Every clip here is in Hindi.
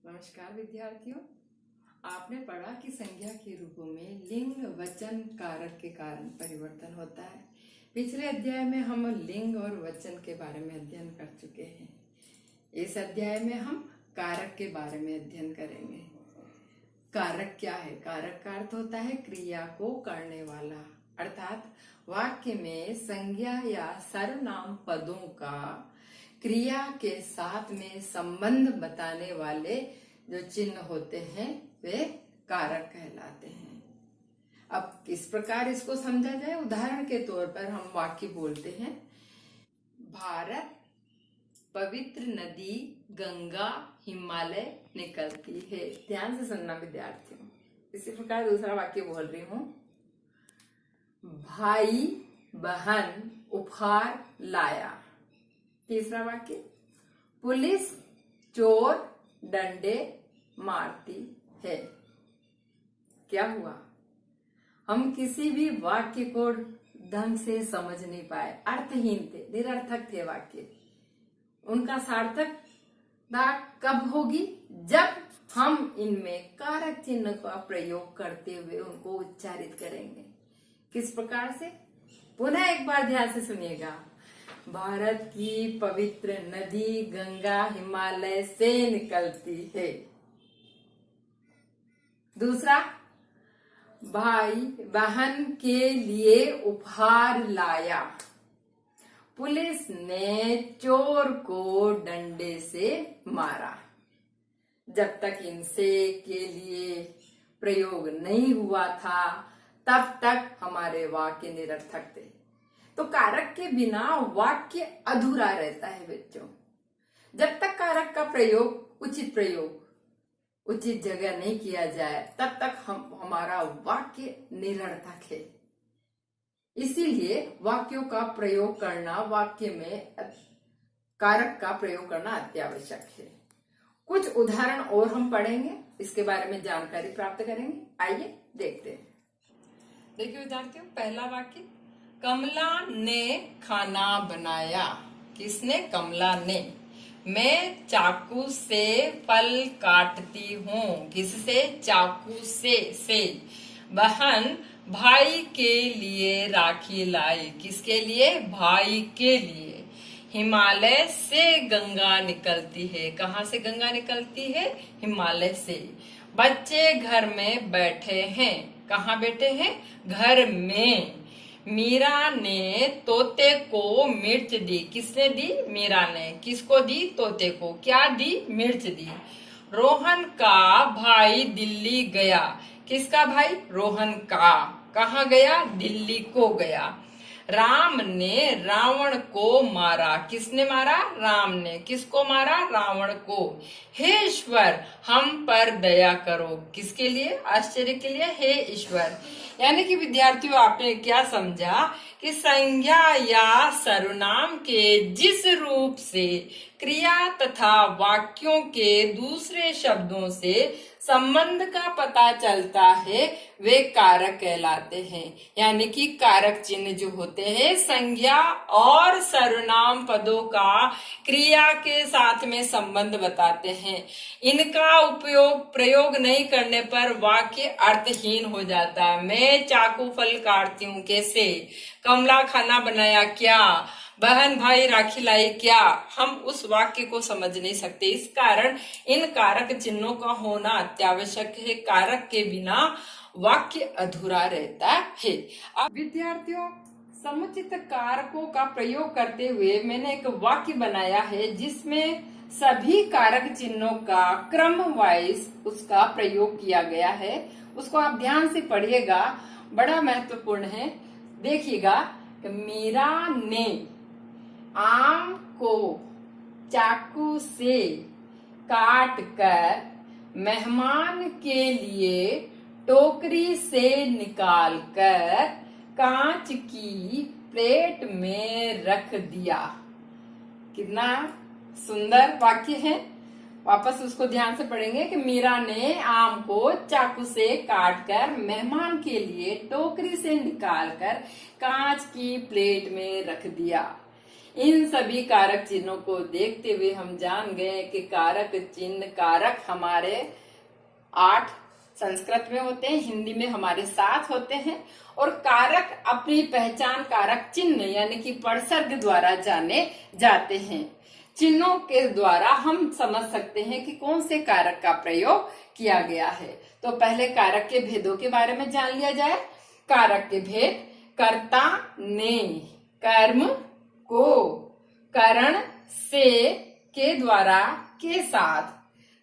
नमस्कार विद्यार्थियों, आपने पढ़ा कि संज्ञा के रूपों में लिंग, वचन, कारक के कारण परिवर्तन होता है। पिछले अध्याय में हम लिंग और वचन के बारे में अध्ययन कर चुके हैं। इस अध्याय में हम कारक के बारे में अध्ययन करेंगे। कारक क्या है? कारक का अर्थ होता है क्रिया को करने वाला, अर्थात वाक्य में संज्ञा या सर्वनाम पदों का क्रिया के साथ में संबंध बताने वाले जो चिन्ह होते हैं वे कारक कहलाते हैं। अब किस प्रकार इसको समझा जाए? उदाहरण के तौर पर हम वाक्य बोलते हैं, भारत पवित्र नदी गंगा हिमालय निकलती है। ध्यान से सुनना विद्यार्थियों। इसी प्रकार दूसरा वाक्य बोल रही हूं, भाई बहन उपहार लाया। तीसरा वाक्य, पुलिस चोर डंडे मारती है। क्या हुआ? हम किसी भी वाक्य को ढंग से समझ नहीं पाए, अर्थहीन थे, निरर्थक थे वाक्य। उनका सार्थकता कब होगी? जब हम इनमें कारक चिन्ह का प्रयोग करते हुए उनको उच्चारित करेंगे। किस प्रकार से? पुनः एक बार ध्यान से सुनिएगा। भारत की पवित्र नदी गंगा हिमालय से निकलती है। दूसरा, भाई बहन के लिए उपहार लाया। पुलिस ने चोर को डंडे से मारा। जब तक इनसे के लिए प्रयोग नहीं हुआ था तब तक हमारे वाक्य निरर्थक थे। तो कारक के बिना वाक्य अधूरा रहता है बच्चों। जब तक कारक का प्रयोग उचित जगह नहीं किया जाए तब तक हमारा वाक्य निरर्थक है। इसीलिए वाक्यों का प्रयोग करना, वाक्य में कारक का प्रयोग करना अत्यावश्यक है। कुछ उदाहरण और हम पढ़ेंगे, इसके बारे में जानकारी प्राप्त करेंगे। आइए देखते हैं। देखिए विद्यार्थियों, पहला वाक्य, कमला ने खाना बनाया। किसने? कमला ने। मैं चाकू से फल काटती हूँ। किससे? चाकू से। बहन भाई के लिए राखी लाई। किसके लिए? भाई के लिए। हिमालय से गंगा निकलती है। कहाँ से गंगा निकलती है? हिमालय से। बच्चे घर में बैठे हैं। कहाँ बैठे हैं? घर में। मीरा ने तोते को मिर्च दी। किसने दी? मीरा ने। किसको दी? तोते को। क्या दी? मिर्च दी। रोहन का भाई दिल्ली गया। किसका भाई? रोहन का। कहाँ गया? दिल्ली को गया। राम ने रावण को मारा। किसने मारा? राम ने। किसको मारा? रावण को। हे ईश्वर हम पर दया करो। किसके लिए? आश्चर्य के लिए। हे ईश्वर। यानी कि विद्यार्थियों, आपने क्या समझा कि संज्ञा या सर्वनाम के जिस रूप से क्रिया तथा वाक्यों के दूसरे शब्दों से संबंध का पता चलता है वे कारक कहलाते हैं। यानी कि कारक चिन्ह जो होते हैं संज्ञा और सर्वनाम पदों का क्रिया के साथ में संबंध बताते हैं। इनका प्रयोग नहीं करने पर वाक्य अर्थहीन हो जाता है। मैं चाकू फल काटती हूँ। कैसे? कमला खाना बनाया। क्या? बहन भाई राखी लाई। क्या? हम उस वाक्य को समझ नहीं सकते। इस कारण इन कारक चिन्हों का होना अत्यावश्यक है। कारक के बिना वाक्य अधूरा रहता है। अब विद्यार्थियों, समुचित कारकों का प्रयोग करते हुए मैंने एक वाक्य बनाया है जिसमें सभी कारक चिन्हों का क्रम वाइज उसका प्रयोग किया गया है। उसको आप ध्यान से पढ़िएगा, बड़ा महत्वपूर्ण है। देखिएगा, मीरा ने आम को चाकू से काट कर मेहमान के लिए टोकरी से निकालकर कांच की प्लेट में रख दिया। कितना सुंदर वाक्य है। वापस उसको ध्यान से पढ़ेंगे कि मीरा ने आम को चाकू से काटकर मेहमान के लिए टोकरी से निकालकर कांच की प्लेट में रख दिया। इन सभी कारक चिन्हों को देखते हुए हम जान गए कि कारक चिन्ह कारक हमारे 8 संस्कृत में होते हैं, हिंदी में हमारे 7 होते हैं, और कारक अपनी पहचान कारक चिन्ह यानी कि परसर्ग द्वारा जाने जाते हैं। चिन्हों के द्वारा हम समझ सकते हैं कि कौन से कारक का प्रयोग किया गया है। तो पहले कारक के भेदों के बारे में जान लिया जाए। कारक के भेद: कर्ता ने कर्म को करण से के द्वारा के साथ,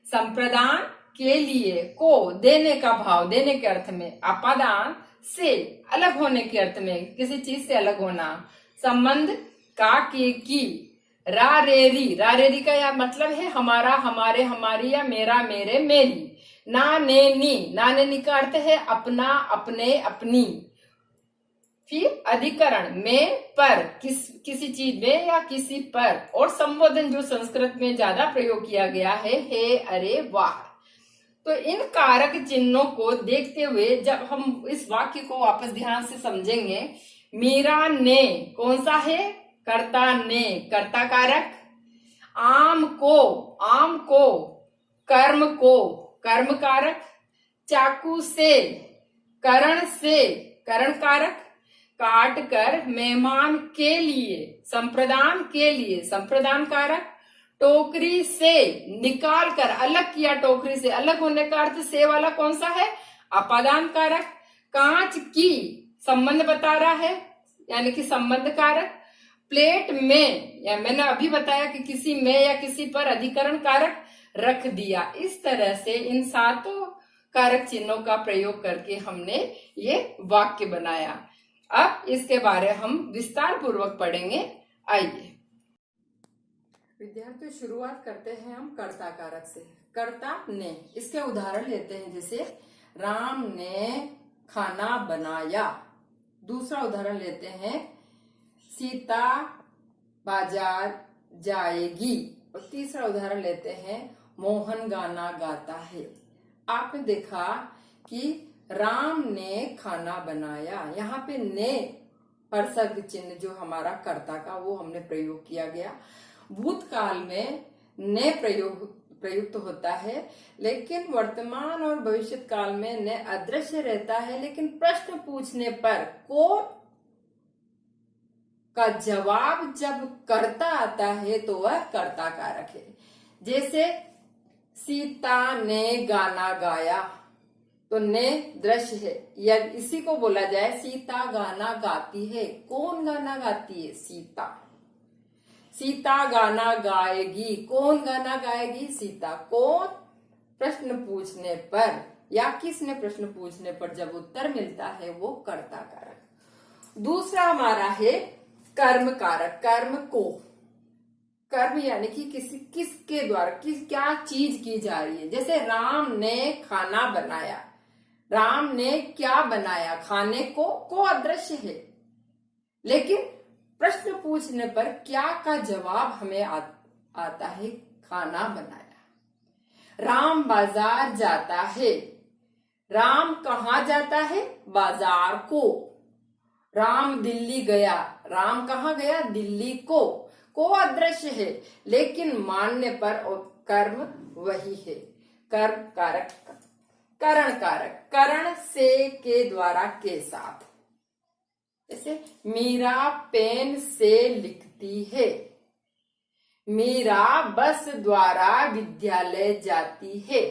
संप्रदान के लिए को देने का भाव देने के अर्थ में, अपादान से अलग होने के अर्थ में किसी चीज से अलग होना, संबंध का के की, रारेरी का यह मतलब है हमारा हमारे हमारी या मेरा मेरे मेरी, नानेनी का अर्थ है अपना अपने अपनी। फिर अधिकरण में पर किसी चीज में या किसी पर, और संबोधन जो संस्कृत में ज्यादा प्रयोग किया गया है, हे अरे वाह। तो इन कारक चिन्हों को देखते हुए जब हम इस वाक्य को वापस ध्यान से समझेंगे, मीरा ने कौन सा है? कर्ता ने कर्ता कारक, आम को कर्म कारक, चाकू से करण कारक, काट कर मेहमान के लिए संप्रदान कारक, टोकरी से निकाल कर अलग किया, टोकरी से अलग होने का अर्थ से वाला कौन सा है? अपादान कारक, कांच की संबंध बता रहा है यानी कि संबंध कारक, प्लेट में या मैंने अभी बताया कि किसी में या किसी पर अधिकरण कारक रख दिया। इस तरह से इन 7 कारक चिन्हों का प्रयोग करके हमने ये वाक्य बनाया। अब इसके बारे हम विस्तार पूर्वक पढ़ेंगे। आइए विद्यार्थियों, शुरुआत करते हैं हम कर्ता कारक से। कर्ता ने, इसके उदाहरण लेते हैं, जैसे राम ने खाना बनाया। दूसरा उदाहरण लेते हैं, सीता बाजार जाएगी। और तीसरा उदाहरण लेते हैं, मोहन गाना गाता है। आपने देखा कि राम ने खाना बनाया, यहाँ पे ने परसर्ग चिन्ह जो हमारा कर्ता का वो हमने प्रयोग किया गया। भूतकाल में ने प्रयुक्त होता है, लेकिन वर्तमान और भविष्य काल में ने अदृश्य रहता है। लेकिन प्रश्न पूछने पर को का जवाब जब कर्ता आता है तो वह कर्ता कारक है। जैसे सीता ने गाना गाया, तो ने दृश्य है, या इसी को बोला जाए सीता गाना गाती है। कौन गाना गाती है? सीता। सीता गाना गाएगी, कौन गाना गाएगी? सीता। कौन? प्रश्न पूछने पर या किसने प्रश्न पूछने पर जब उत्तर मिलता है वो कर्ता कारक। दूसरा हमारा है कर्म कारक। कर्म को, कर्म यानी कि किसके द्वारा क्या चीज की जा रही है। जैसे राम ने खाना बनाया, राम ने क्या बनाया? खाने को अदृश्य है, लेकिन प्रश्न पूछने पर क्या का जवाब हमें आता है? खाना बनाया। राम बाजार जाता है, राम कहाँ जाता है? बाजार को। राम दिल्ली गया, राम कहाँ गया? दिल्ली को अदृश्य है, लेकिन मानने पर कर्म वही है। कर्म कारक, करण कारक, करण से के द्वारा के साथ। जैसे मीरा पेन से लिखती है, मीरा बस द्वारा विद्यालय जाती है,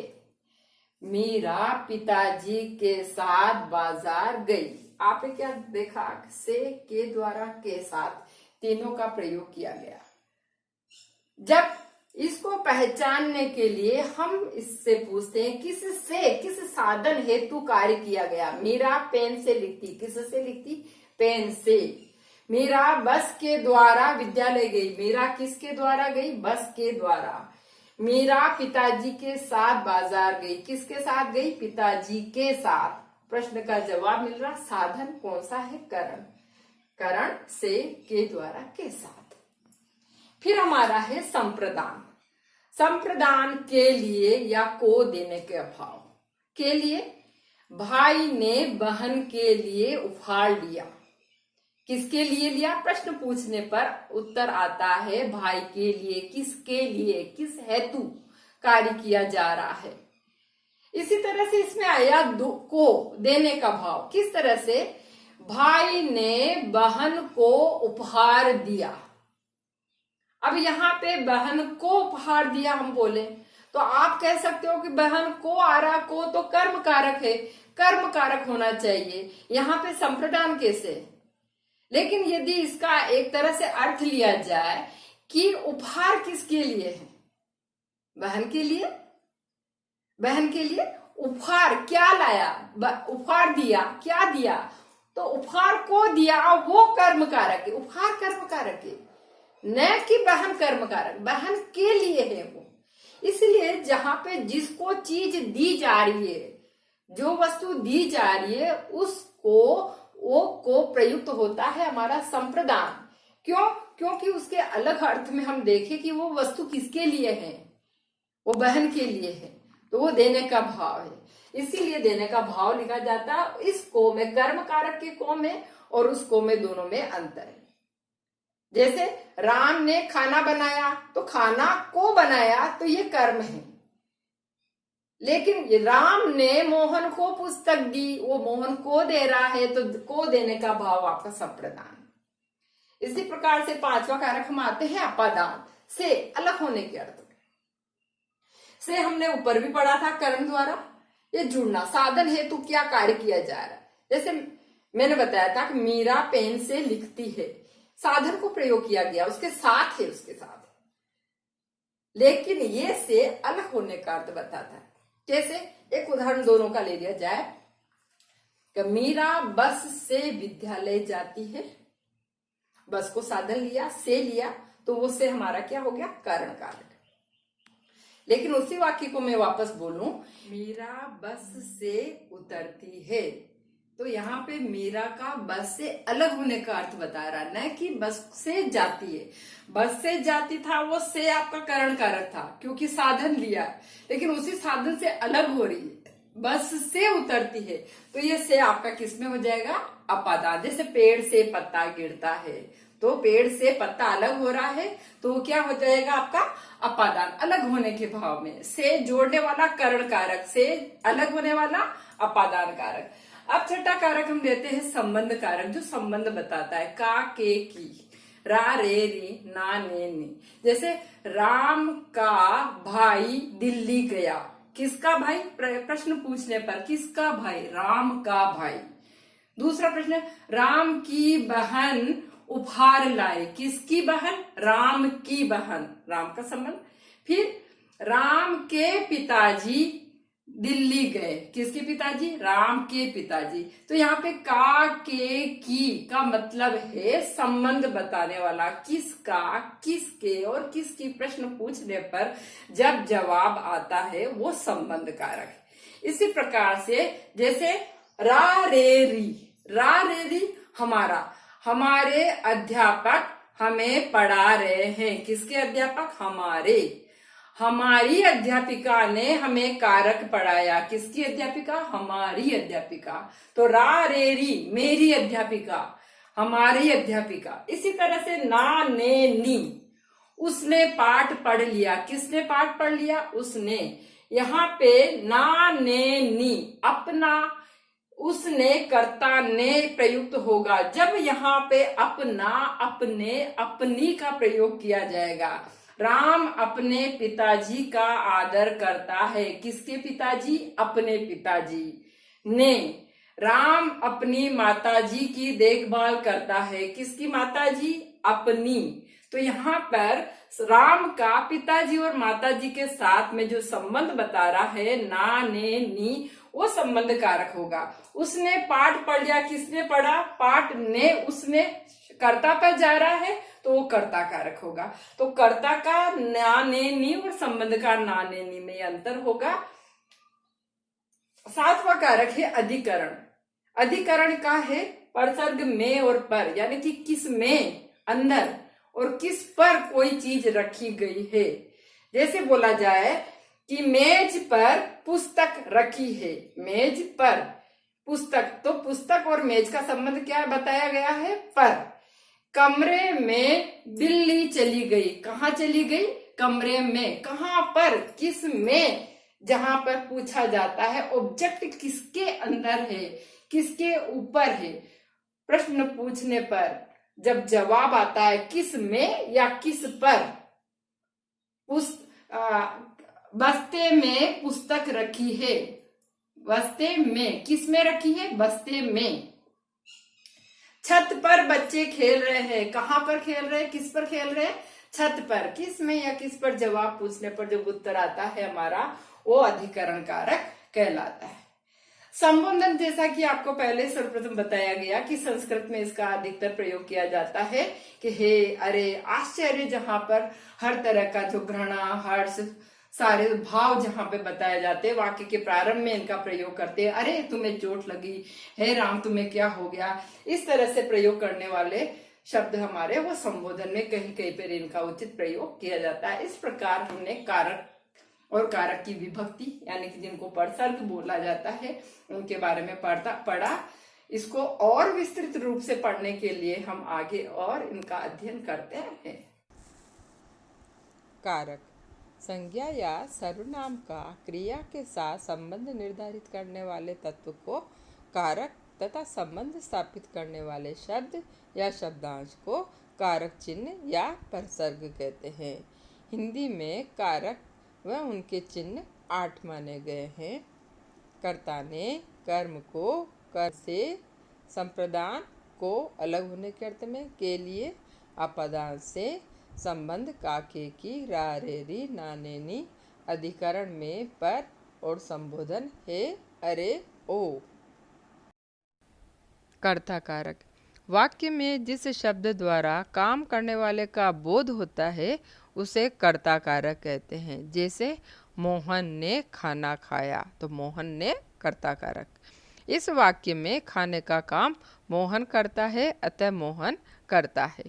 मीरा पिताजी के साथ बाजार गई। आपने क्या देखा? से के द्वारा के साथ तीनों का प्रयोग किया गया। जब इसको पहचानने के लिए हम इससे पूछते हैं किस साधन हेतु कार्य किया गया। मीरा पेन से लिखती, किससे लिखती? पेन से। मीरा बस के द्वारा विद्यालय गई, मीरा किसके द्वारा गई? बस के द्वारा। मीरा पिताजी के साथ बाजार गई, किसके साथ गई? पिताजी के साथ। प्रश्न का जवाब मिल रहा, साधन कौन सा है? करण। करण से के द्वारा के साथ। फिर हमारा है संप्रदान। संप्रदान के लिए या को देने के अभाव के लिए। भाई ने बहन के लिए उपहार लिया, किसके लिए लिया? प्रश्न पूछने पर उत्तर आता है भाई के लिए, किसके लिए, किस हेतु कार्य किया जा रहा है। इसी तरह से इसमें आया को, देने का भाव। किस तरह से? भाई ने बहन को उपहार दिया। अब यहाँ पे बहन को उपहार दिया हम बोले तो आप कह सकते हो कि बहन को आ रहा, को तो कर्म कारक है, कर्म कारक होना चाहिए, यहाँ पे संप्रदान कैसे? लेकिन यदि इसका एक तरह से अर्थ लिया जाए कि उपहार किसके लिए है? बहन के लिए। बहन के लिए उपहार क्या लाया? उपहार दिया। क्या दिया? तो उपहार को दिया, वो कर्म कारक है, उपहार कर्म कारक है, न कि बहन कर्म कारक, बहन के लिए है वो। इसलिए जहां पे जिसको चीज दी जा रही है, जो वस्तु दी जा रही है, उसको वो को प्रयुक्त होता है हमारा संप्रदान। क्यों? क्योंकि उसके अलग अर्थ में हम देखें कि वो वस्तु किसके लिए है, वो बहन के लिए है, तो वो देने का भाव है। इसीलिए देने का भाव लिखा जाता है। इस को में, कर्म कारक के को में और उस को में, दोनों में अंतर है। जैसे राम ने खाना बनाया, तो खाना को बनाया तो ये कर्म है। लेकिन राम ने मोहन को पुस्तक दी, वो मोहन को दे रहा है, तो को देने का भाव आपका संप्रदान। इसी प्रकार से पांचवा कारक हम आते हैं अपादान, से अलग होने के अर्थ में। से हमने ऊपर भी पढ़ा था, कर्म द्वारा ये जुड़ना, साधन हेतु क्या कार्य किया जा रहा है। जैसे मैंने बताया था कि मीरा पेन से लिखती है, साधन को प्रयोग किया गया, उसके साथ है, उसके साथ। लेकिन ये से अलग होने का अर्थ बताता है। जैसे एक उदाहरण दोनों का ले लिया जाए कि मीरा बस से विद्यालय जाती है। बस को साधन लिया, से लिया, तो वो से हमारा क्या हो गया? कारण कारक। लेकिन उसी वाक्य को मैं वापस बोलूं, मीरा बस से उतरती है, तो यहाँ पे मीरा का बस से अलग होने का अर्थ बता रहा, न कि बस से जाती है। बस से जाती था, वो से आपका कारण कारक था क्योंकि साधन लिया, लेकिन उसी साधन से अलग हो रही है, बस से उतरती है, तो ये से आपका किस में हो जाएगा? अपादान। जैसे पेड़ से पत्ता गिरता है, तो पेड़ से पत्ता अलग हो रहा है, तो क्या हो जाएगा आपका? अपादान, अलग होने के भाव में। से जोड़ने वाला करण कारक, से अलग होने वाला अपादान कारक। अब छठा कारक हम लेते हैं संबंध कारक, जो संबंध बताता है। का, के, की, रा, रे, री, ना, ने, नी। जैसे राम का भाई दिल्ली गया। किसका भाई? प्रश्न पूछने पर किसका भाई? राम का भाई। दूसरा प्रश्न, राम की बहन उपहार लाए। किसकी बहन? राम की बहन, राम का संबंध। फिर राम के पिताजी दिल्ली गए। किसके पिताजी? राम के पिताजी। तो यहाँ पे का, के, की का मतलब है संबंध बताने वाला। किसका, किसके और किसकी प्रश्न पूछने पर जब जवाब आता है वो संबंध कारक है। इसी प्रकार से जैसे रा, रे, री, रा, रे, री हमारा, हमारे अध्यापक हमें पढ़ा रहे हैं। किसके अध्यापक? हमारे। हमारी अध्यापिका ने हमें कारक पढ़ाया। किसकी अध्यापिका? हमारी अध्यापिका। तो रा, रे, री मेरी अध्यापिका, हमारी अध्यापिका। इसी तरह से ना, ने, नी, उसने पाठ पढ़ लिया। किसने पाठ पढ़ लिया? उसने। यहाँ पे ना, ने, नी अपना, उसने कर्ता ने प्रयुक्त होगा जब यहाँ पे अपना, अपने, अपनी का प्रयोग किया जाएगा। राम अपने पिताजी का आदर करता है। किसके पिताजी? अपने पिताजी ने। राम अपनी माताजी की देखभाल करता है। किसकी माताजी? अपनी। तो यहाँ पर राम का पिताजी और माताजी के साथ में जो संबंध बता रहा है, ना, ने, नी, वो संबंध कारक होगा। उसने पाठ पढ़ लिया। किसने पढ़ा? पाठ ने, उसने कर्ता पर जा रहा है, तो वो कर्ता कारक होगा। तो कर्ता का ना, ने, नी और संबंध का ना, ने, नी में अंतर होगा। सातवां कारक है अधिकरण। अधिकरण का है परसर्ग में और पर, यानी कि किस में, अंदर, और किस पर कोई चीज रखी गई है। जैसे बोला जाए कि मेज पर पुस्तक रखी है। मेज पर पुस्तक, तो पुस्तक और मेज का संबंध क्या बताया गया है? पर। कमरे में बिल्ली चली गई, कहाँ चली गई? कमरे में। कहाँ पर? किस में? जहां पर पूछा जाता है ऑब्जेक्ट किसके अंदर है, किसके ऊपर है। प्रश्न पूछने पर जब जवाब आता है किस में या किस पर, बस्ते में पुस्तक रखी है। बस्ते में, किस में रखी है? बस्ते में। छत पर बच्चे खेल रहे हैं, कहां पर खेल रहे हैं, किस पर खेल रहे हैं? छत पर। किस में या किस पर जवाब पूछने पर जो उत्तर आता है हमारा, वो अधिकरण कारक कहलाता है। संबोधन, जैसा कि आपको पहले सर्वप्रथम बताया गया कि संस्कृत में इसका अधिकतर प्रयोग किया जाता है कि हे, अरे, आश्चर्य, जहां पर हर तरह का जो घृणा, हर्ष, सारे भाव जहां पे बताए जाते हैं, वाक्य के प्रारंभ में इनका प्रयोग करते हैं। अरे, तुम्हें चोट लगी, हे राम, तुम्हें क्या हो गया, इस तरह से प्रयोग करने वाले शब्द हमारे वो संबोधन में कहीं कहीं पर इनका उचित प्रयोग किया जाता है। इस प्रकार हमने कारक और कारक की विभक्ति, यानी कि जिनको उपसर्ग बोला जाता है, उनके बारे में पढ़ा। इसको और विस्तृत रूप से पढ़ने के लिए हम आगे और इनका अध्ययन करते हैं। कारक संज्ञा या सर्वनाम का क्रिया के साथ संबंध निर्धारित करने वाले तत्व को कारक तथा संबंध स्थापित करने वाले शब्द या शब्दांश को कारक चिन्ह या परसर्ग कहते हैं। हिंदी में कारक व उनके चिन्ह 8 माने गए हैं। कर्ता ने कर्म को कर से, संप्रदान को अलग होने के अर्थ में के लिए, अपदान से, संबंध काके की, रा रे री, नाने नी, अधिकरण में पर और संबोधन हे, अरे, ओ। कर्ता कारक वाक्य में जिस शब्द द्वारा काम करने वाले का बोध होता है उसे कर्ता कारक कहते हैं। जैसे मोहन ने खाना खाया, तो मोहन ने कर्ता कारक। इस वाक्य में खाने का काम मोहन करता है, अतः मोहन करता है।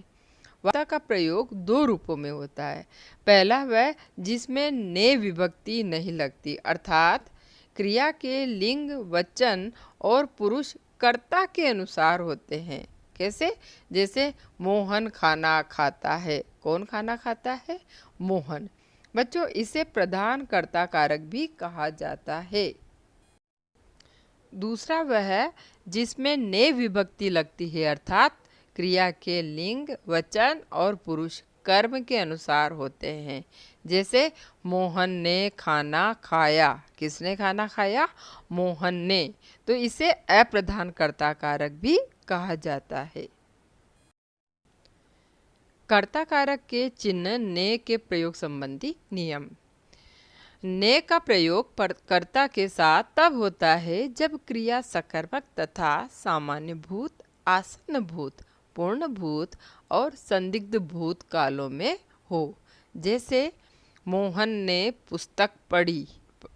वाक्य का प्रयोग 2 रूपों में होता है। पहला वह जिसमें ने विभक्ति नहीं लगती, अर्थात क्रिया के लिंग, वचन और पुरुष कर्ता के अनुसार होते हैं। कैसे? जैसे मोहन खाना खाता है। कौन खाना खाता है? मोहन। बच्चों, इसे प्रधान कर्ता कारक भी कहा जाता है। दूसरा वह जिसमें ने विभक्ति लगती है, अर्थात क्रिया के लिंग, वचन और पुरुष कर्म के अनुसार होते हैं। जैसे मोहन ने खाना खाया। किसने खाना खाया? मोहन ने। तो इसे अप्रधान कर्ता कारक भी कहा जाता है। कर्ता कारक के चिन्ह ने के प्रयोग संबंधी नियम। ने का प्रयोग कर्ता के साथ तब होता है जब क्रिया सकर्मक तथा सामान्य भूत, आसन्न भूत, पूर्ण भूत और संदिग्ध भूत कालों में हो। जैसे मोहन ने पुस्तक पढ़ी।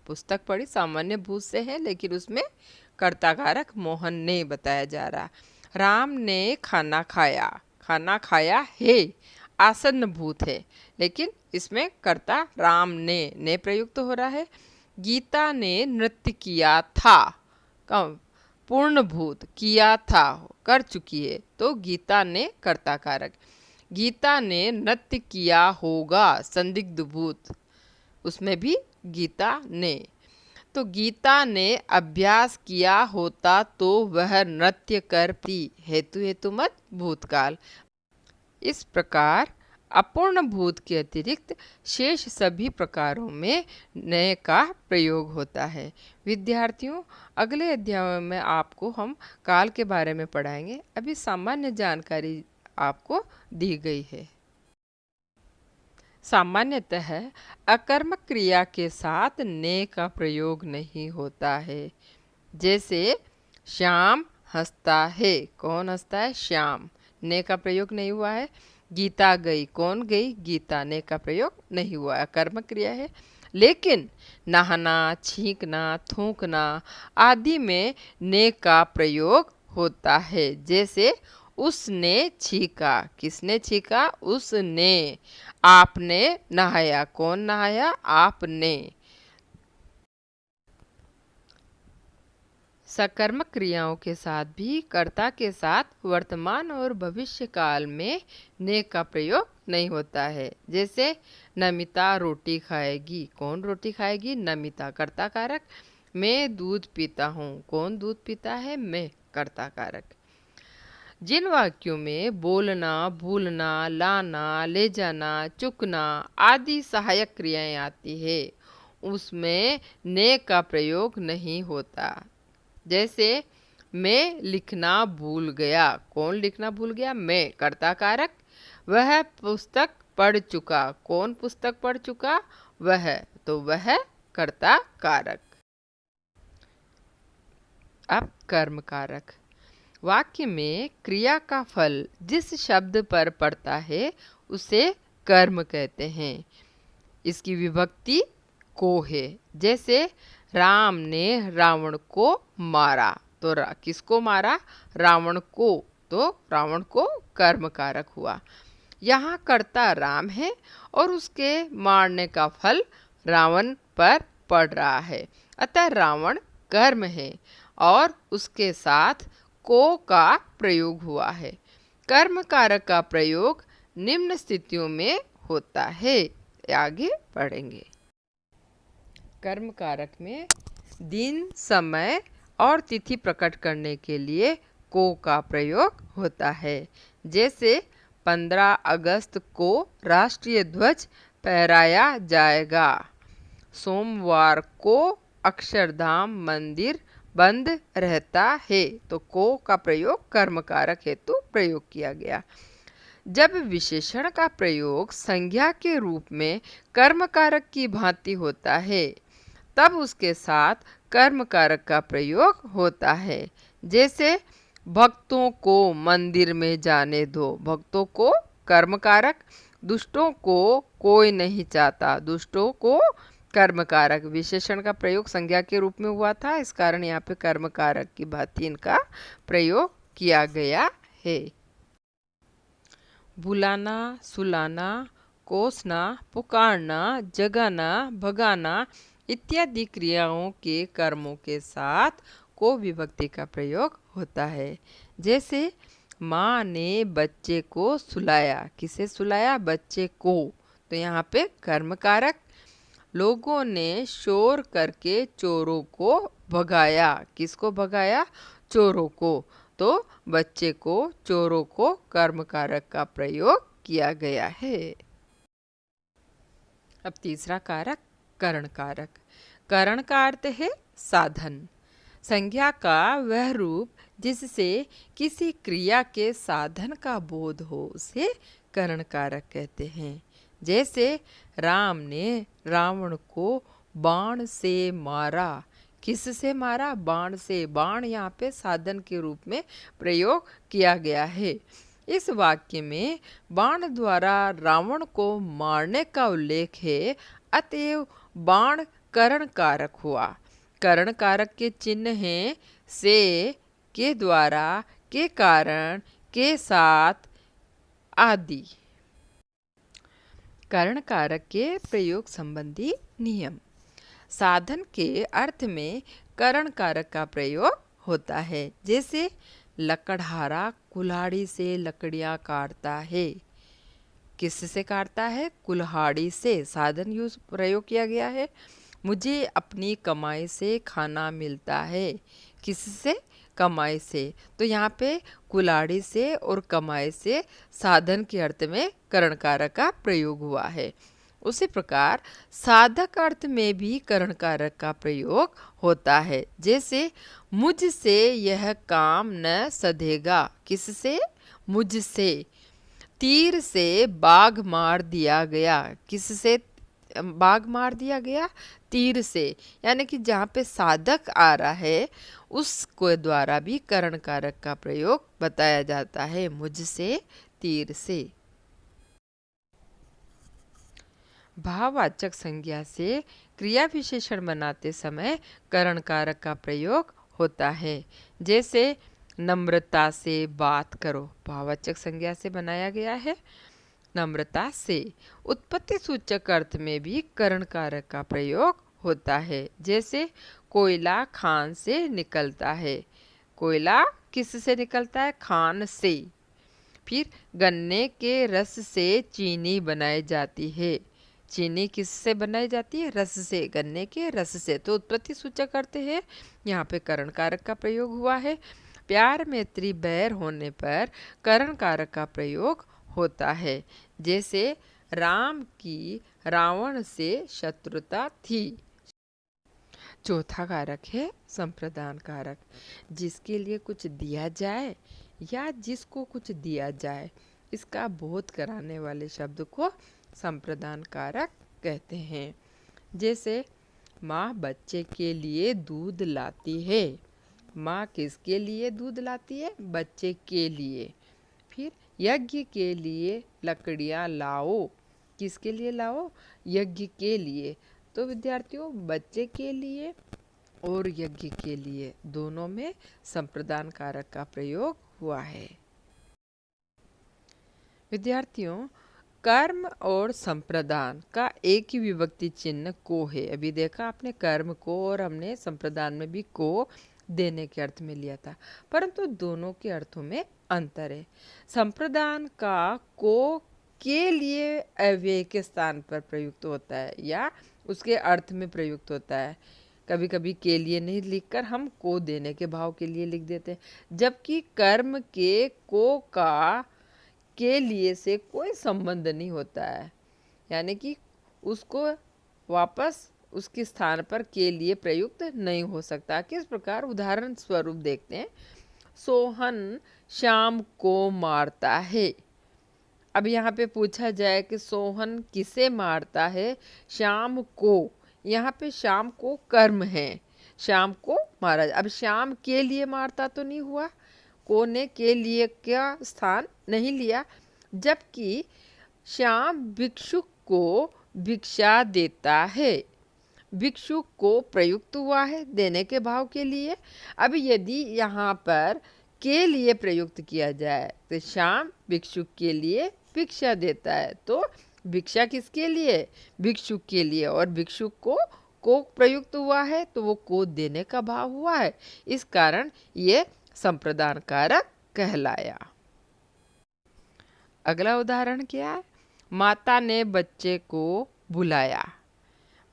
पुस्तक पढ़ी सामान्य भूत से है, लेकिन उसमें कर्ता कारक मोहन ने बताया जा रहा। राम ने खाना खाया। खाना खाया है आसन्न भूत है, लेकिन इसमें कर्ता राम ने प्रयुक्त हो रहा है। गीता ने नृत्य किया था। कब? पूर्ण भूत, किया था, कर चुकी है, तो गीता ने कर्ता कारक। गीता ने नृत्य किया होगा, संदिग्ध भूत, उसमें भी गीता ने। तो गीता ने अभ्यास किया होता तो वह नृत्य करती, हेतु हेतुमत भूतकाल। इस प्रकार अपूर्ण भूत के अतिरिक्त शेष सभी प्रकारों में नए का प्रयोग होता है। विद्यार्थियों, अगले अध्याय में आपको हम काल के बारे में पढ़ाएंगे। अभी सामान्य जानकारी आपको दी गई है। सामान्यतः अकर्मक क्रिया के साथ ने का प्रयोग नहीं होता है। जैसे श्याम हंसता है। कौन हंसता है? श्याम। ने का प्रयोग नहीं हुआ है। गीता गई। कौन गई? गीता। ने का प्रयोग नहीं हुआ है, कर्म क्रिया है। लेकिन नहाना, छींकना, थूकना आदि में ने का प्रयोग होता है। जैसे उसने छींका। किसने छींका? उसने। आपने नहाया। कौन नहाया? आपने। सकर्मक क्रियाओं के साथ भी कर्ता के साथ वर्तमान और भविष्य काल में ने का प्रयोग नहीं होता है। जैसे नमिता रोटी खाएगी, कौन रोटी खाएगी? नमिता, कर्ता कारक। मैं दूध पीता हूँ, कौन दूध पीता है? मैं, कर्ता कारक। जिन वाक्यों में बोलना, भूलना, लाना, ले जाना, चुकना आदि सहायक क्रियाएं आती है, उसमें ने का प्रयोग नहीं होता। जैसे मैं लिखना भूल गया, कौन लिखना भूल गया? मैं, कर्ता कारक। वह पुस्तक पढ़ चुका, कौन पुस्तक पढ़ चुका? वह, तो वह कर्ता कारक। अब कर्म कारक। वाक्य में क्रिया का फल जिस शब्द पर पड़ता है उसे कर्म कहते हैं। इसकी विभक्ति को है। जैसे राम ने रावण को मारा, तो किसको मारा? रावण को, तो रावण को कर्म कारक हुआ। यहाँ कर्ता राम है और उसके मारने का फल रावण पर पड़ रहा है, अतः रावण कर्म है और उसके साथ को का प्रयोग हुआ है। कर्म कारक का प्रयोग निम्न स्थितियों में होता है। आगे पढ़ेंगे। कर्म कारक में दिन, समय और तिथि प्रकट करने के लिए को का प्रयोग होता है। जैसे 15 अगस्त को राष्ट्रीय ध्वज फहराया जाएगा। सोमवार को अक्षरधाम मंदिर बंद रहता है, तो को का प्रयोग कर्म कारक हेतु प्रयोग किया गया। जब विशेषण का प्रयोग संज्ञा के रूप में कर्म कारक की भांति होता है, तब उसके साथ कर्म कारक का प्रयोग होता है। जैसे भक्तों को मंदिर में जाने दो, भक्तों को कर्म कारक। दुष्टों को कोई नहीं चाहता, दुष्टों को कर्म कारक। विशेषण का प्रयोग संज्ञा के रूप में हुआ था, इस कारण यहाँ पे कर्म कारक की भांति इनका प्रयोग किया गया है। बुलाना, सुलाना, कोसना, पुकारना, जगाना, भगाना इत्यादि क्रियाओं के कर्मों के साथ को विभक्ति का प्रयोग होता है। जैसे माँ ने बच्चे को सुलाया, किसे सुलाया? बच्चे को, तो यहाँ पे कर्म कारक। लोगों ने शोर करके चोरों को भगाया, किसको भगाया? चोरों को, तो बच्चे को, चोरों को कर्म कारक का प्रयोग किया गया है। अब तीसरा कारक करण कारक। करण का अर्थ है साधन। संज्ञा का वह रूप जिससे किसी क्रिया के साधन का बोध हो उसे करण कारक कहते हैं। जैसे राम ने रावण को बाण से मारा, किससे मारा? बाण से। बाण यहाँ पे साधन के रूप में प्रयोग किया गया है। इस वाक्य में बाण द्वारा रावण को मारने का उल्लेख है, अतएव बाण करण कारक हुआ। करण कारक के चिन्ह हैं से, के द्वारा, के कारण, के साथ आदि। करण कारक के प्रयोग संबंधी नियम। साधन के अर्थ में करण कारक का प्रयोग होता है। जैसे लकड़हारा कुल्हाड़ी से लकड़ियाँ काटता है, किससे काटता है? कुल्हाड़ी से, साधन यूज प्रयोग किया गया है। मुझे अपनी कमाई से खाना मिलता है, किससे? कमाई से, तो यहाँ पे कुल्हाड़ी से और कमाई से साधन के अर्थ में करण कारक का प्रयोग हुआ है। उसी प्रकार साधक अर्थ में भी करण कारक का प्रयोग होता है। जैसे मुझसे यह काम न सधेगा, किससे? मुझसे। तीर से बाघ मार दिया गया, किससे बाघ मार दिया गया? तीर से। यानी कि जहाँ पे साधक आ रहा है उसके द्वारा भी करण कारक का प्रयोग बताया जाता है, मुझसे, तीर से। भाववाचक संज्ञा से क्रिया विशेषण बनाते समय करण कारक का प्रयोग होता है। जैसे नम्रता से बात करो, भाववाचक संज्ञा से बनाया गया है, नम्रता से। उत्पत्ति सूचक अर्थ में भी करण कारक का प्रयोग होता है। जैसे कोयला खान से निकलता है। कोयला किस से निकलता है? खान से। फिर गन्ने के रस से चीनी बनाई जाती है। चीनी किससे बनाई जाती है? रस से, गन्ने के रस से। तो उत्पत्ति सूचक करते हैं, यहाँ पे करण कारक का प्रयोग हुआ है। प्यार मैत्री बैर होने पर करण कारक का प्रयोग होता है। जैसे राम की रावण से शत्रुता थी। चौथा कारक है संप्रदान कारक। जिसके लिए कुछ दिया जाए या जिसको कुछ दिया जाए, इसका बोध कराने वाले शब्द को संप्रदान कारक कहते हैं। जैसे माँ बच्चे के लिए दूध लाती है। माँ किसके लिए दूध लाती है? बच्चे के लिए। फिर यज्ञ के लिए लकड़ियाँ लाओ। किसके लिए लाओ? यज्ञ के लिए। तो विद्यार्थियों, बच्चे के लिए और यज्ञ के लिए दोनों में संप्रदान कारक का प्रयोग हुआ है। विद्यार्थियों, कर्म और संप्रदान का एक ही विभक्ति चिन्ह को है। अभी देखा आपने कर्म को, और हमने संप्रदान में भी को देने के अर्थ में लिया था, परंतु दोनों के अर्थों में अंतर है। संप्रदान का को के लिए अव्यय के स्थान पर प्रयुक्त होता है या उसके अर्थ में प्रयुक्त होता है। कभी कभी के लिए नहीं लिखकर हम को देने के भाव के लिए लिख देते हैं, जबकि कर्म के को का के लिए से कोई संबंध नहीं होता है, यानी कि उसको वापस उसके स्थान पर के लिए प्रयुक्त नहीं हो सकता। किस प्रकार? उदाहरण स्वरूप देखते हैं। सोहन श्याम को मारता है। अब यहाँ पे पूछा जाए कि सोहन किसे मारता है? श्याम को। यहाँ पे श्याम को कर्म है, श्याम को मारा। अब श्याम के लिए मारता तो नहीं हुआ, को ने के लिए क्या स्थान नहीं लिया। जबकि श्याम भिक्षुक को भिक्षा देता है। भिक्षुक को प्रयुक्त हुआ है देने के भाव के लिए। अब यदि यहाँ पर के लिए प्रयुक्त किया जाए तो श्याम भिक्षुक के लिए भिक्षा देता है, तो भिक्षा किसके लिए? भिक्षुक के लिए। और भिक्षुक को प्रयुक्त हुआ है तो वो को देने का भाव हुआ है, इस कारण ये संप्रदान कारक कहलाया। अगला उदाहरण क्या है? माता ने बच्चे को बुलाया।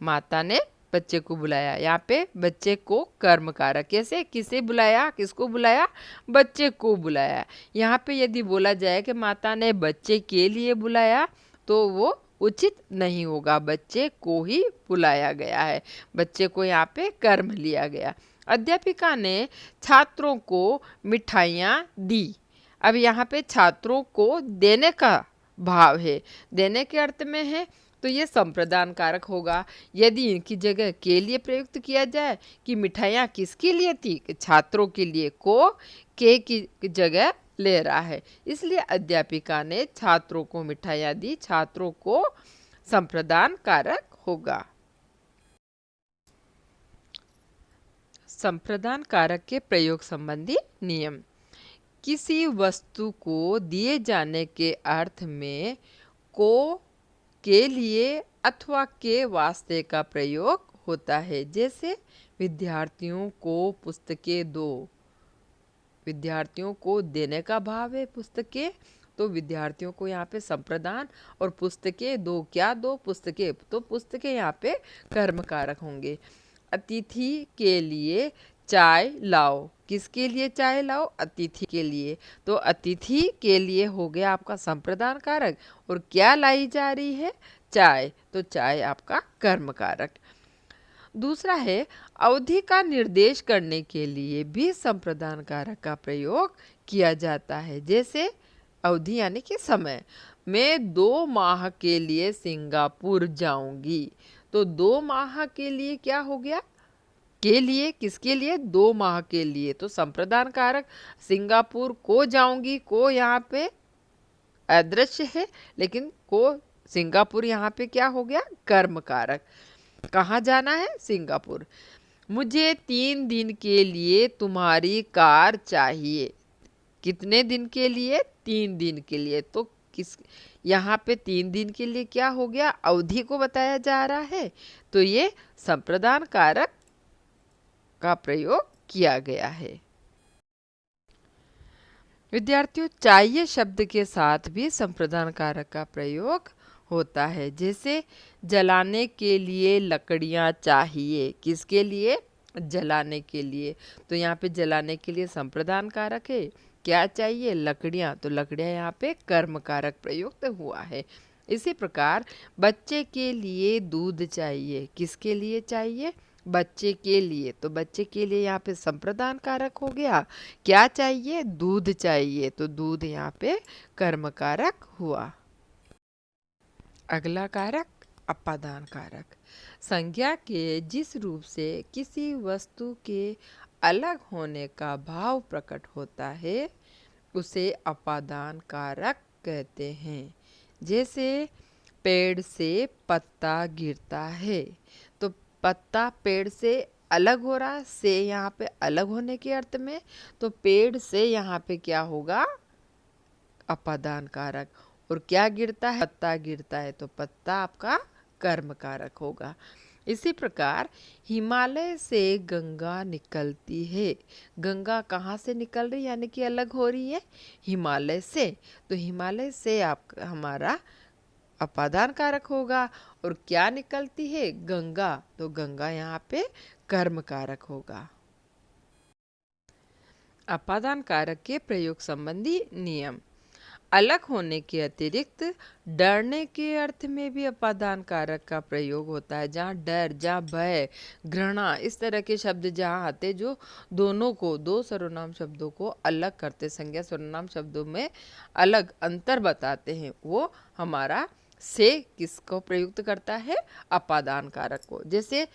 माता ने बच्चे को बुलाया। यहाँ पे बच्चे को कर्म कारक। कैसे? किसे बुलाया? किसको बुलाया? बच्चे को बुलाया। यहाँ पे यदि बोला जाए कि माता ने बच्चे के लिए बुलाया तो वो उचित नहीं होगा, बच्चे को ही बुलाया गया है। बच्चे को यहाँ पे कर्म लिया गया। अध्यापिका ने छात्रों को मिठाइयाँ दी। अब यहाँ पे छात्रों को देने का भाव है, देने के अर्थ में है, तो ये संप्रदान कारक होगा। यदि इनकी जगह के लिए प्रयुक्त किया जाए कि मिठाइयाँ किसके लिए थी? छात्रों के लिए, को के की जगह ले रहा है, इसलिए अध्यापिका ने छात्रों को मिठाइयाँ दी। छात्रों को संप्रदान कारक होगा। संप्रदान कारक के प्रयोग संबंधी नियम। किसी वस्तु को दिए जाने के अर्थ में को के लिए अथवा के वास्ते का प्रयोग होता है। जैसे विद्यार्थियों को पुस्तकें दो। विद्यार्थियों को देने का भाव है पुस्तकें, तो विद्यार्थियों को यहाँ पे संप्रदान, और पुस्तकें दो। क्या दो? पुस्तकें। तो पुस्तकें यहाँ पे कर्म कारक होंगे। अतिथि के लिए चाय लाओ। किसके लिए चाय लाओ? अतिथि के लिए। तो अतिथि के लिए हो गया आपका संप्रदान कारक, और क्या लाई जा रही है? चाय। तो चाय आपका कर्म कारक। दूसरा है, अवधि का निर्देश करने के लिए भी संप्रदान कारक का प्रयोग किया जाता है। जैसे अवधि यानी कि समय। मैं 2 माह के लिए सिंगापुर जाऊंगी। तो 2 माह के लिए क्या हो गया? के लिए। किसके लिए? 2 माह के लिए। तो संप्रदान कारक सिंगापुर को जाऊंगी, को यहाँ पे अदृश्य है, लेकिन को सिंगापुर यहाँ पे क्या हो गया? कर्म कारक। कहाँ जाना है? सिंगापुर। मुझे 3 दिन के लिए तुम्हारी कार चाहिए। कितने दिन के लिए? 3 दिन के लिए। तो किस यहाँ पे 3 दिन के लिए क्या हो गया? अवधि को बताया जा रहा है, तो ये संप्रदान कारक का प्रयोग किया गया है। विद्यार्थियों, चाहिए शब्द के साथ भी संप्रदान कारक का प्रयोग होता है। जैसे जलाने के लिए लकड़ियाँ चाहिए, किसके लिए? जलाने के लिए। तो यहाँ पे जलाने के लिए संप्रदान कारक है। क्या चाहिए? लकड़ियाँ। तो लकड़ियाँ यहाँ पे कर्म कारक प्रयुक्त हुआ है। इसी प्रकार बच्चे के लिए दूध चाहिए, किसके लिए चाहिए? बच्चे के लिए। तो बच्चे के लिए यहाँ पे संप्रदान कारक हो गया। क्या चाहिए? दूध चाहिए। तो दूध यहाँ पे कर्म कारक हुआ। अगला कारक अपादान कारक। संज्ञा के जिस रूप से किसी वस्तु के अलग होने का भाव प्रकट होता है उसे अपादान कारक कहते हैं। जैसे पेड़ से पत्ता गिरता है, तो पत्ता पेड़ से अलग हो रहा, से यहाँ पे अलग होने के अर्थ में, तो पेड़ से यहाँ पे क्या होगा? अपादान कारक। और क्या गिरता है? पत्ता गिरता है, तो पत्ता आपका कर्म कारक होगा। इसी प्रकार हिमालय से गंगा निकलती है। गंगा कहाँ से निकल रही, यानी कि अलग हो रही है? हिमालय से। तो हिमालय से आप हमारा अपादान कारक होगा। और क्या निकलती है? गंगा। तो गंगा यहाँ पे कर्म कारक होगा। अपादान कारक के प्रयोग संबंधी नियम। अलग होने के अतिरिक्त डरने के अर्थ में भी अपादान कारक का प्रयोग होता है। जहाँ डर, जहाँ भय, घृणा, इस तरह के शब्द जहाँ आते जो दोनों को, दो सर्वनाम शब्दों को अलग करते, संज्ञा सर्वनाम शब्दों में अलग अंतर बताते हैं, वो हमारा से किसको प्रयुक्त करता है? अपादान कारक को। जैसे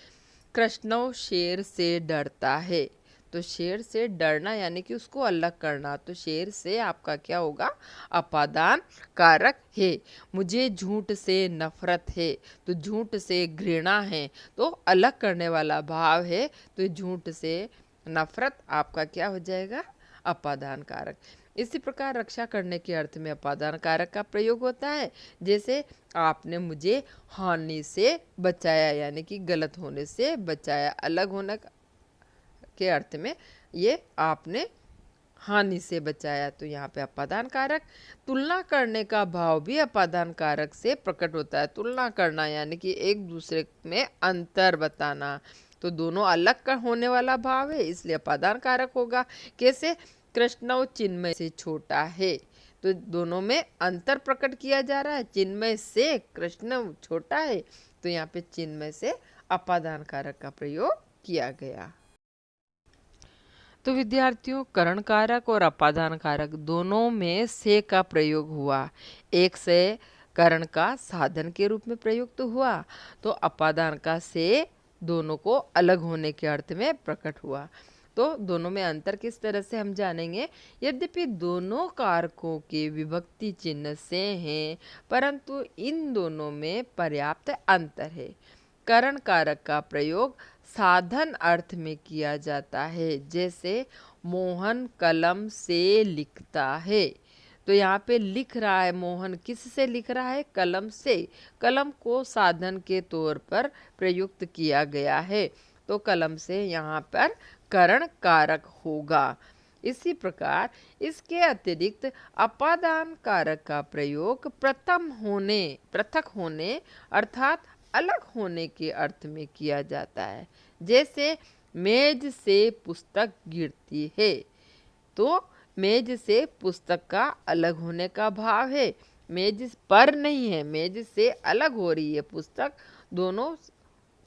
कृष्णव शेर से डरता है, तो शेर से डरना यानी कि उसको अलग करना, तो शेर से आपका क्या होगा? अपादान कारक है। मुझे झूठ से नफरत है, तो झूठ से घृणा है, तो अलग करने वाला भाव है, तो झूठ से नफरत आपका क्या हो जाएगा? अपादान कारक। इसी प्रकार रक्षा करने के अर्थ में अपादान कारक का प्रयोग होता है। जैसे आपने मुझे हानि से बचाया, यानी कि गलत होने से बचाया, अलग होने के अर्थ में ये आपने हानि से बचाया, तो यहाँ पे अपादान कारक। तुलना करने का भाव भी अपादान कारक से प्रकट होता है। तुलना करना यानी कि एक दूसरे में अंतर बताना, तो दोनों अलग का होने वाला भाव है, इसलिए अपादान कारक होगा। कैसे? कृष्ण चिन्मय से छोटा है, तो दोनों में अंतर प्रकट किया जा रहा है। चिन्मय से कृष्ण छोटा है, तो यहाँ पे चिन्मय से अपादान कारक का प्रयोग किया गया। तो विद्यार्थियों, करण कारक और अपादान कारक दोनों में से का प्रयोग हुआ। एक से करण का साधन के रूप में प्रयुक्त हुआ, तो अपादान का से दोनों को अलग होने के अर्थ में प्रकट हुआ। तो दोनों में अंतर किस तरह से हम जानेंगे? यद्यपि दोनों कारकों के विभक्ति चिन्ह से हैं, परंतु इन दोनों में पर्याप्त अंतर है। करण कारक का प्रयोग साधन अर्थ में किया जाता है। जैसे मोहन कलम से लिखता है, तो यहाँ पे लिख रहा है मोहन, किस से लिख रहा है? कलम से। कलम को साधन के तौर पर प्रयुक्त किया गया है, तो कलम से यहाँ पर करण कारक होगा। इसी प्रकार इसके अतिरिक्त अपादान कारक का प्रयोग पृथक होने अर्थात अलग होने के अर्थ में किया जाता है। जैसे मेज से पुस्तक गिरती है, तो मेज से पुस्तक का अलग होने का भाव है। मेज पर नहीं है, मेज से अलग हो रही है पुस्तक, दोनों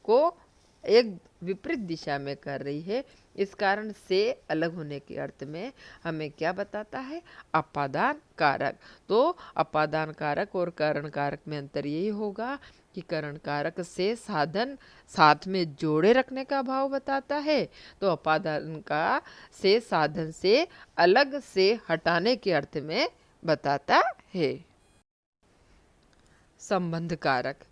को एक विपरीत दिशा में कर रही है। इस कारण से अलग होने के अर्थ में हमें क्या बताता है? अपादान कारक। तो अपादान कारक और करण कारक में अंतर यही होगा कि करण कारक से साधन साथ में जोड़े रखने का भाव बताता है, तो अपादान का से साधन से अलग से हटाने के अर्थ में बताता है। संबंध कारक।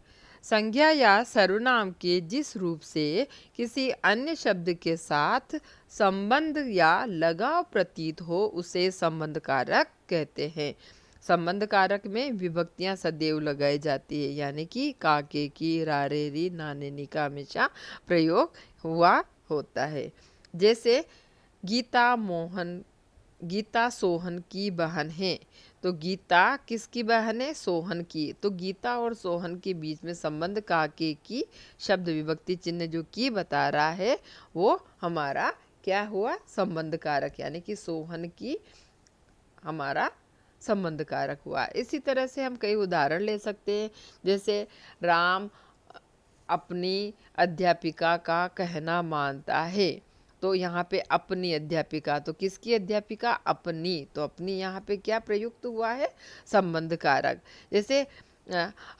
संज्ञा या सर्वनाम के जिस रूप से किसी अन्य शब्द के साथ संबंध या लगाव प्रतीत हो उसे संबंध कारक कहते हैं। संबंध कारक में विभक्तियां सदैव लगाई जाती है, यानी कि काके की, रारे री, नाने नी का हमेशा प्रयोग हुआ होता है। जैसे गीता सोहन की बहन है। तो गीता किसकी बहन है? सोहन की। तो गीता और सोहन के बीच में संबंध का के की शब्द विभक्ति चिन्ह जो की बता रहा है वो हमारा क्या हुआ? संबंध कारक, यानी कि सोहन की हमारा संबंध कारक हुआ। इसी तरह से हम कई उदाहरण ले सकते हैं, जैसे राम अपनी अध्यापिका का कहना मानता है। तो यहाँ पे अपनी अध्यापिका, तो किसकी अध्यापिका? अपनी। तो अपनी यहाँ पे क्या प्रयुक्त हुआ है? संबंध कारक। जैसे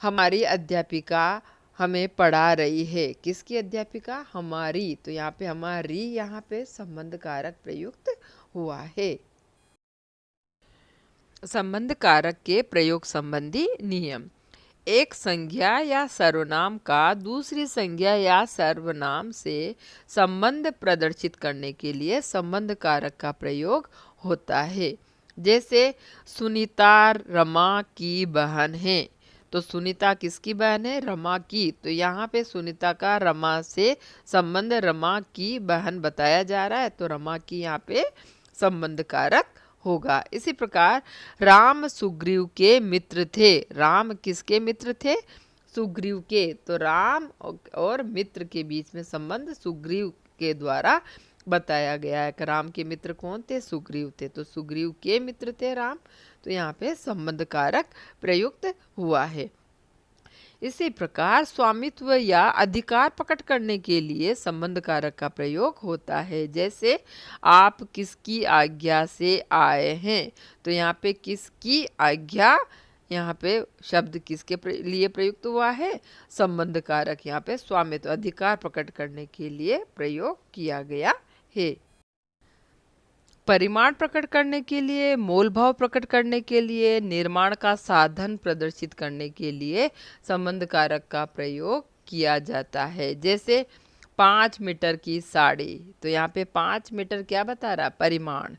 हमारी अध्यापिका हमें पढ़ा रही है। किसकी अध्यापिका? हमारी। तो यहाँ पे हमारी यहाँ पे संबंध कारक प्रयुक्त हुआ है। संबंध कारक के प्रयोग संबंधी नियम। एक संज्ञा या सर्वनाम का दूसरी संज्ञा या सर्वनाम से संबंध प्रदर्शित करने के लिए संबंध कारक का प्रयोग होता है। जैसे सुनीता रमा की बहन है। तो सुनीता किसकी बहन है? रमा की। तो यहाँ पे सुनीता का रमा से संबंध रमा की बहन बताया जा रहा है, तो रमा की यहाँ पे संबंध कारक होगा। इसी प्रकार राम सुग्रीव के मित्र थे। राम किसके मित्र थे? सुग्रीव के। तो राम और मित्र के बीच में संबंध सुग्रीव के द्वारा बताया गया है कि राम के मित्र कौन थे? सुग्रीव थे। तो सुग्रीव के मित्र थे राम। तो यहाँ पे संबंध कारक प्रयुक्त हुआ है। इसी प्रकार स्वामित्व या अधिकार प्रकट करने के लिए संबंध कारक का प्रयोग होता है। जैसे आप किसकी आज्ञा से आए हैं। तो यहाँ पे किसकी आज्ञा, यहाँ पे शब्द किसके लिए प्रयुक्त हुआ है? संबंध कारक यहाँ पे स्वामित्व अधिकार प्रकट करने के लिए प्रयोग किया गया है। परिमाण प्रकट करने के लिए, मोल भाव प्रकट करने के लिए, निर्माण का साधन प्रदर्शित करने के लिए संबंध कारक का प्रयोग किया जाता है। जैसे 5 मीटर की साड़ी। तो यहाँ पे 5 मीटर क्या बता रहा? परिमाण,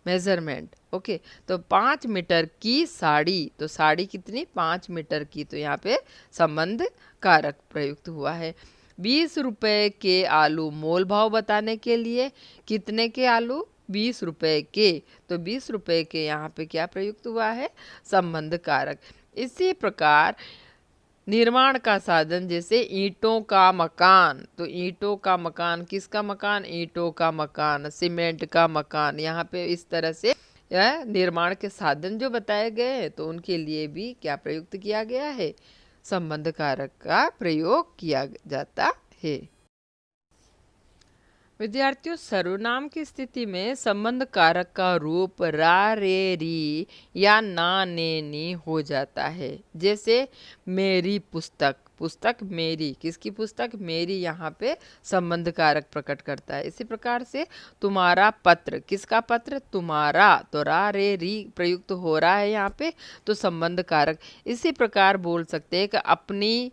मेजरमेंट। ओके, तो 5 मीटर की साड़ी। तो साड़ी कितनी? 5 मीटर की। तो यहाँ पे संबंध कारक प्रयुक्त हुआ है। 20 रुपए के आलू, मोल भाव बताने के लिए। कितने के आलू? 20 रुपए के। तो 20 रुपए के यहाँ पे क्या प्रयुक्त हुआ है? संबंध कारक। इसी प्रकार निर्माण का साधन, जैसे ईंटों का मकान। तो ईंटों का मकान किसका मकान? ईंटों का मकान, सीमेंट का मकान। यहाँ पे इस तरह से यह निर्माण के साधन जो बताए गए हैं, तो उनके लिए भी क्या प्रयुक्त किया गया है? संबंध कारक का प्रयोग किया जाता है। विद्यार्थियों, सर्वनाम की स्थिति में संबंध कारक का रूप रा रे री या ना ने नी हो जाता है। जैसे मेरी पुस्तक। पुस्तक मेरी, किसकी पुस्तक? मेरी। यहाँ पे संबंध कारक प्रकट करता है। इसी प्रकार से तुम्हारा पत्र, किसका पत्र? तुम्हारा। तो रा रे री प्रयुक्त हो रहा है यहाँ पे, तो संबंध कारक। इसी प्रकार बोल सकते हैं कि अपनी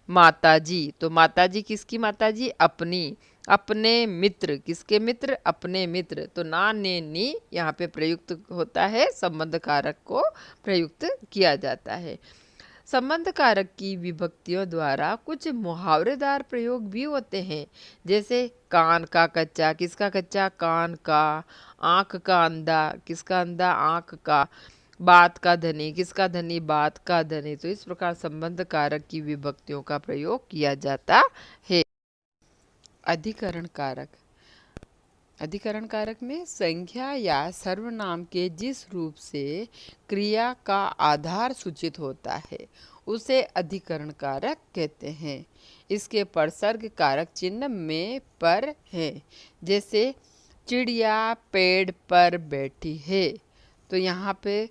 माताजी। तो माताजी किसकी माताजी? अपनी। अपने मित्र, किसके मित्र? अपने मित्र। तो ना ने नी यहाँ पे प्रयुक्त होता है, संबंध कारक को प्रयुक्त किया जाता है। संबंध कारक की विभक्तियों द्वारा कुछ मुहावरेदार प्रयोग भी होते हैं। जैसे कान का कच्चा, किसका कच्चा? कान का। आंख का अंधा, किसका अंधा? आंख का। बात का धनी, किसका धनी? बात का धनी। तो इस प्रकार संबंध कारक की विभक्तियों का प्रयोग किया जाता है। अधिकरण कारक। अधिकरण कारक में संज्ञा या सर्वनाम के जिस रूप से क्रिया का आधार सूचित होता है उसे अधिकरण कारक कहते हैं। इसके परसर्ग कारक चिन्ह में पर है। जैसे चिड़िया पेड़ पर बैठी है। तो यहाँ पे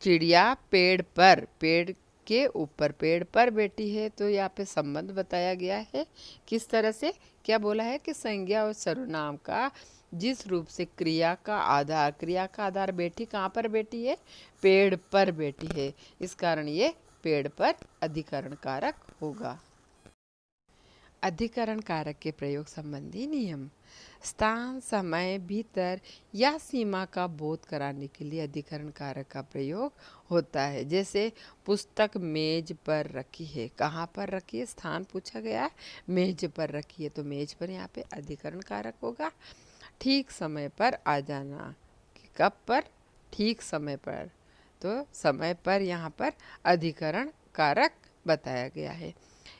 चिड़िया पेड़ पर, पेड़ के ऊपर, पेड़ पर बैठी है। तो यहाँ पे संबंध बताया गया है। किस तरह से? क्या बोला है कि संज्ञा और सर्वनाम का जिस रूप से क्रिया का आधार, क्रिया का आधार बैठी कहाँ पर बैठी है? पेड़ पर बैठी है। इस कारण ये पेड़ पर अधिकरण कारक होगा। अधिकरण कारक के प्रयोग संबंधी नियम। स्थान, समय, भीतर या सीमा का बोध कराने के लिए अधिकरण कारक का प्रयोग होता है। जैसे पुस्तक मेज पर रखी है। कहाँ पर रखी है? स्थान पूछा गया है, मेज पर रखी है। तो मेज पर यहाँ पे अधिकरण कारक होगा। ठीक समय पर आ जाना। कि कब पर? ठीक समय पर। तो समय पर यहाँ पर अधिकरण कारक बताया गया है।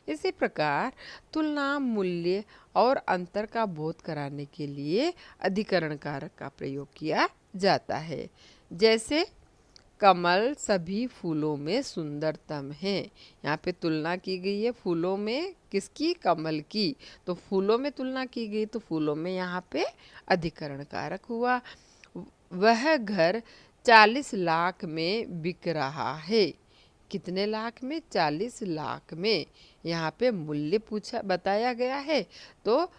इसी प्रकार तुलना, मूल्य और अंतर का बोध कराने के लिए अधिकरण कारक का प्रयोग किया जाता है। जैसे कमल सभी फूलों में सुंदरतम है। यहाँ पे तुलना की गई है फूलों में, किसकी? कमल की। तो फूलों में तुलना की गई, तो फूलों में यहाँ पे अधिकरण कारक हुआ। वह घर 40 लाख में बिक रहा है। कितने लाख में? 40 लाख में। यहाँ पे मूल्य पूछा बताया गया है, तो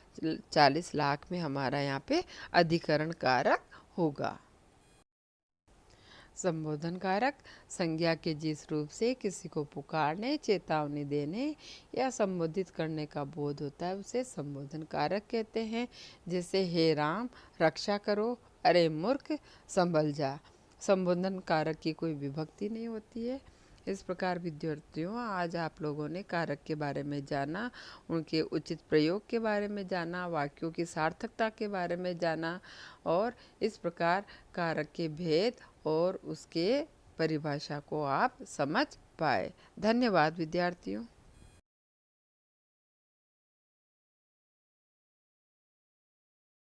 40 लाख में हमारा यहाँ पे अधिकरण कारक होगा। संबोधन कारक संज्ञा के जिस रूप से किसी को पुकारने, चेतावनी देने या संबोधित करने का बोध होता है उसे संबोधन कारक कहते हैं। जैसे हे राम, रक्षा करो, अरे मूर्ख, संभल जा। संबोधन कारक की कोई विभक्ति नहीं होती है। इस प्रकार विद्यार्थियों, आज आप लोगों ने कारक के बारे में जाना, उनके उचित प्रयोग के बारे में जाना, वाक्यों की सार्थकता के बारे में जाना और इस प्रकार कारक के भेद और उसके परिभाषा को आप समझ पाए। धन्यवाद विद्यार्थियों।